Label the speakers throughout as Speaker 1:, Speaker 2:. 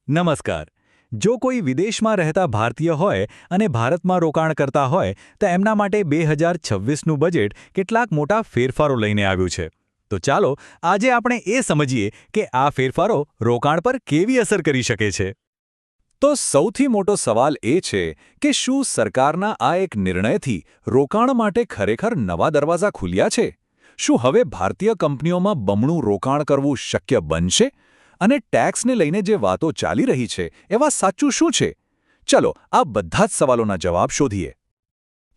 Speaker 1: નમસ્કાર. જો કોઈ વિદેશમાં રહેતા ભારતીય હોય અને ભારતમાં રોકાણ કરતા હોય તો એમના માટે 2026નું બજેટ કેટલાક મોટા ફેરફારો લઈને આવ્યું છે. તો ચાલો આજે આપણે એ સમજીએ કે આ ફેરફારો રોકાણ પર કેવી અસર કરી શકે છે. તો સૌથી મોટો સવાલ એ છે કે શું સરકારના આ એક નિર્ણયથી રોકાણ માટે ખરેખર નવા દરવાજા ખુલ્યા છે? શું હવે ભારતીય કંપનીઓમાં બમણું રોકાણ કરવું શક્ય બનશે? અને ટેક્સને લઈને જે વાતો ચાલી રહી છે એવા સાચું શું છે? ચલો આ બધા જ સવાલોના જવાબ શોધીએ.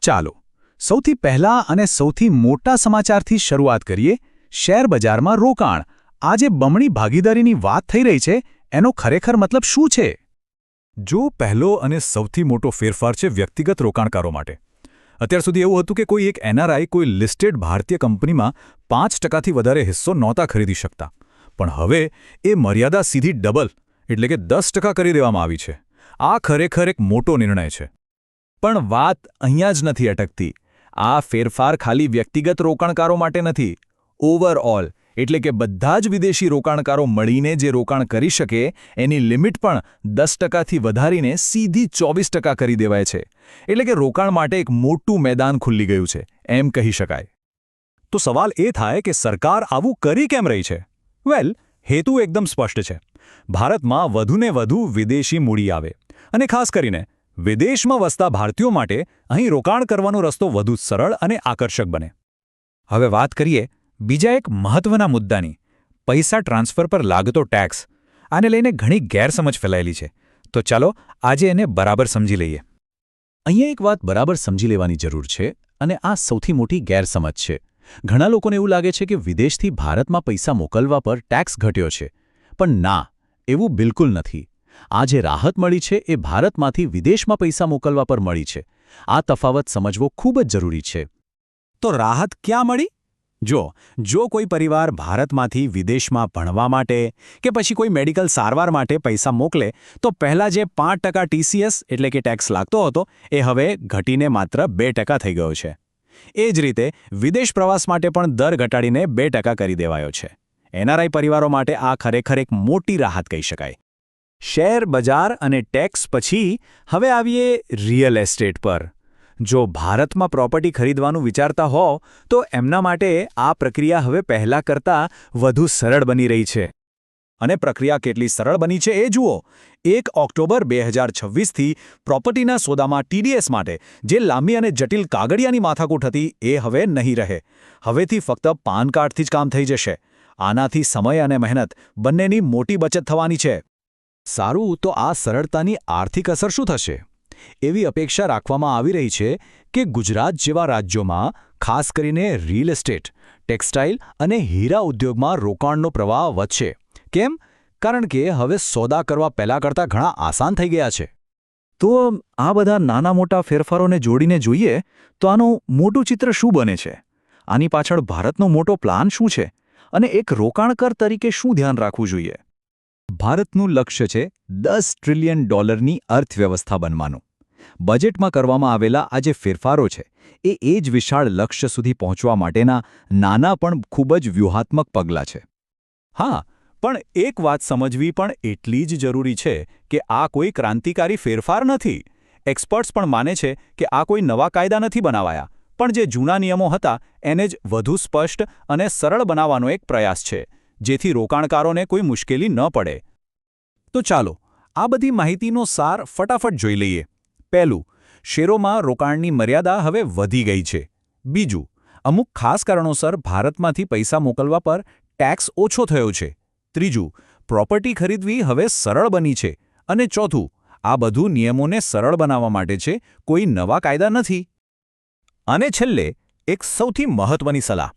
Speaker 1: ચાલો સૌથી પહેલા અને સૌથી મોટા સમાચારથી શરૂઆત કરીએ. શેરબજારમાં રોકાણ. આજે બમણી ભાગીદારીની વાત થઈ રહી છે, એનો ખરેખર મતલબ શું છે? જો પહેલો અને સૌથી મોટો ફેરફાર છે વ્યક્તિગત રોકાણકારો માટે. અત્યાર સુધી એવું હતું કે કોઈ એક એનઆરઆઈ કોઈ લિસ્ટેડ ભારતીય કંપનીમાં 5%થી વધારે હિસ્સો નહોતા ખરીદી શકતા. પણ હવે એ મર્યાદા સીધી ડબલ એટલે કે 10% કરી દેવામાં આવી છે. આ ખરેખર એક મોટો નિર્ણય છે. પણ વાત અહીંયા જ નથી અટકતી. આ ફેરફાર ખાલી વ્યક્તિગત રોકાણકારો માટે નથી. ઓવરઓલ એટલે કે બધા જ વિદેશી રોકાણકારો મળીને જે રોકાણ કરી શકે એની લિમિટ પણ 10%થી વધારીને સીધી 24% કરી દેવાય છે. એટલે કે રોકાણ માટે એક મોટું મેદાન ખુલ્લી ગયું છે એમ કહી શકાય. તો સવાલ એ થાય કે સરકાર આવું કરી કેમ રહી છે? હેતુ એકદમ સ્પષ્ટ છે. ભારતમાં વધુને વધુ વિદેશી મૂડી આવે અને ખાસ કરીને વિદેશમાં વસતા ભારતીયો માટે અહીં રોકાણ કરવાનો રસ્તો વધુ સરળ અને આકર્ષક બને. હવે વાત કરીએ બીજા એક મહત્વના મુદ્દાની, પૈસા ટ્રાન્સફર પર લાગતો ટેક્સ. આને લઈને ઘણી ગેરસમજ ફેલાયેલી છે. તો ચાલો આજે એને બરાબર સમજી લઈએ. અહીંયા એક વાત બરાબર સમજી લેવાની જરૂર છે અને આ સૌથી મોટી ગેરસમજ છે. ઘણા લોકોને એવું લાગે છે કે વિદેશથી ભારતમાં પૈસા મોકલવા પર ટેક્સ ઘટ્યો છે. પણ ના, એવું બિલકુલ નથી. આ જે રાહત મળી છે એ ભારતમાંથી વિદેશમાં પૈસા મોકલવા પર મળી છે. આ તફાવત સમજવો ખૂબ જ જરૂરી છે. તો રાહત ક્યાં મળી? જો કોઈ પરિવાર ભારતમાંથી વિદેશમાં ભણવા માટે કે પછી કોઈ મેડિકલ સારવાર માટે પૈસા મોકલે તો પહેલાં જે 5% TCS એટલે કે ટેક્સ લાગતો હતો એ હવે ઘટીને માત્ર 2% થઈ ગયો છે. એ જ રીતે વિદેશ પ્રવાસ માટે પણ દર ઘટાડીને 2% કરી દેવાયો છે. એનઆરઆઈ પરિવારો માટે આ ખરેખર એક મોટી રાહત કહી શકાય. શેર બજાર અને ટેક્સ પછી હવે આવીએ રિયલ એસ્ટેટ પર. જો ભારતમાં પ્રોપર્ટી ખરીદવાનું વિચારતા હોવ તો એમના માટે આ પ્રક્રિયા હવે પહેલાં કરતાં વધુ સરળ બની રહી છે. અને પ્રક્રિયા કેટલી સરળ બની છે એ જુઓ. 1 ઓક્ટોબર 2026થી પ્રોપર્ટીના સોદામાં TDS માટે જે લાંબી અને જટિલ કાગળિયાની માથાકૂટ હતી એ હવે નહીં રહે. હવેથી ફક્ત પાન કાર્ડથી જ કામ થઈ જશે. આનાથી સમય અને મહેનત બંનેની મોટી બચત થવાની છે. સારું, તો આ સરળતાની આર્થિક અસર શું થશે? એવી અપેક્ષા રાખવામાં આવી રહી છે કે ગુજરાત જેવા રાજ્યોમાં ખાસ કરીને રિયલ એસ્ટેટ, ટેક્સટાઇલ અને હીરા ઉદ્યોગમાં રોકાણનો પ્રવાહ વધશે. કેમ? કારણ કે હવે સોદા કરવા પહેલાં કરતાં ઘણા આસાન થઈ ગયા છે. તો આ બધા નાના મોટા ફેરફારોને જોડીને જોઈએ તો આનું મોટું ચિત્ર શું બને છે? આની પાછળ ભારતનો મોટો પ્લાન શું છે? અને એક રોકાણકાર તરીકે શું ધ્યાન રાખવું જોઈએ? ભારતનું લક્ષ્ય છે $10 ટ્રિલિયન અર્થવ્યવસ્થા બનવાનું. બજેટમાં કરવામાં આવેલા આ જે ફેરફારો છે એ જ વિશાળ લક્ષ્ય સુધી પહોંચવા માટેના નાના પણ ખૂબ જ વ્યૂહાત્મક પગલાં છે. હા, પણ એક વાત સમજવી પણ એટલી જ જરૂરી છે કે આ કોઈ ક્રાંતિકારી ફેરફાર નથી. એક્સપર્ટ્સ પણ માને છે કે આ કોઈ નવા કાયદા નથી બનાવાયા, પણ જે જૂના નિયમો હતા એને જ વધુ સ્પષ્ટ અને સરળ બનાવવાનો એક પ્રયાસ છે, જેથી રોકાણકારોને કોઈ મુશ્કેલી ન પડે. તો ચાલો આ બધી માહિતીનો સાર ફટાફટ જોઈ લઈએ. પહેલું, શેરોમાં રોકાણની મર્યાદા હવે વધી ગઈ છે. બીજું, અમુક ખાસ કારણોસર ભારતમાંથી પૈસા મોકલવા પર ટેક્સ ઓછો થયો છે. ત્રીજું, પ્રોપર્ટી ખરીદવી હવે સરળ બની છે. અને ચોથું, આ બધું નિયમોને સરળ બનાવવા માટે છે, કોઈ નવા કાયદા નથી. અને છેલ્લે એક સૌથી મહત્વની સલાહ.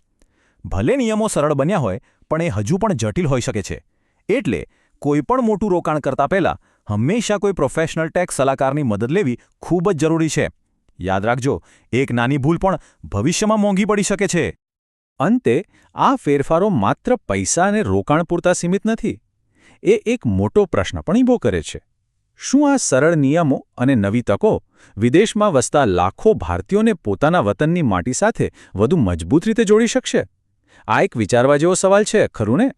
Speaker 1: ભલે નિયમો સરળ બન્યા હોય પણ એ હજુ પણ જટિલ હોઈ શકે છે. એટલે કોઈ પણ મોટું રોકાણ કરતા પહેલાં હંમેશા કોઈ પ્રોફેશનલ ટેક્સ સલાહકારની મદદ લેવી ખૂબ જ જરૂરી છે. યાદ રાખજો, એક નાની ભૂલ પણ ભવિષ્યમાં મોંઘી પડી શકે છે. અંતે આ ફેરફારો માત્ર પૈસા અને રોકાણ પૂરતા સીમિત નથી. એ એક મોટો પ્રશ્ન પણ ઊભો કરે છે. શું આ સરળ નિયમો અને નવી તકો વિદેશમાં વસતા લાખો ભારતીયોને પોતાના વતનની માટી સાથે વધુ મજબૂત રીતે જોડી શકશે? આ એક વિચારવા જેવો સવાલ છે, ખરું ને?